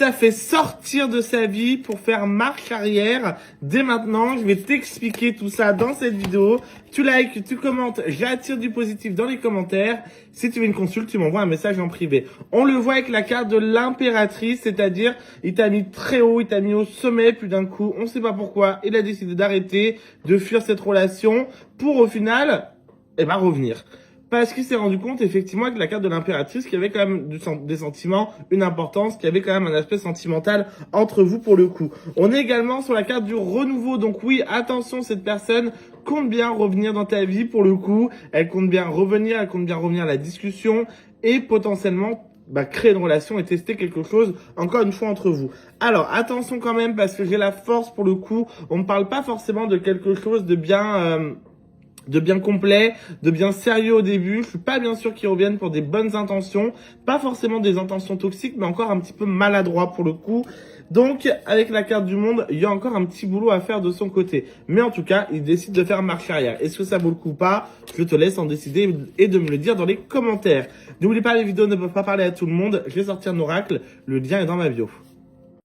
t'a fait sortir de sa vie pour faire marche arrière. Dès maintenant, je vais t'expliquer tout ça dans cette vidéo. Tu likes, tu commentes, j'attire du positif dans les commentaires. Si tu veux une consulte, tu m'envoies un message en privé. On le voit avec la carte de l'impératrice, c'est-à-dire il t'a mis très haut, il t'a mis au sommet, puis d'un coup, on sait pas pourquoi, il a décidé d'arrêter, de fuir cette relation pour au final, revenir. Parce qu'il s'est rendu compte, effectivement, avec la carte de l'impératrice, qu'il y avait quand même des sentiments, une importance, qu'il y avait quand même un aspect sentimental entre vous pour le coup. On est également sur la carte du renouveau. Donc oui, attention, cette personne compte bien revenir dans ta vie pour le coup. Elle compte bien revenir à la discussion et potentiellement créer une relation et tester quelque chose, encore une fois, entre vous. Alors, attention quand même, parce que j'ai la force pour le coup. On ne parle pas forcément de quelque chose de bien complet, de bien sérieux au début. Je suis pas bien sûr qu'ils reviennent pour des bonnes intentions, pas forcément des intentions toxiques, mais encore un petit peu maladroit pour le coup. Donc, avec la carte du monde, il y a encore un petit boulot à faire de son côté. Mais en tout cas, il décide de faire marche arrière. Est-ce que ça vaut le coup ou pas? Je te laisse en décider et de me le dire dans les commentaires. N'oublie pas, les vidéos ne peuvent pas parler à tout le monde. Je vais sortir un oracle. Le lien est dans ma bio.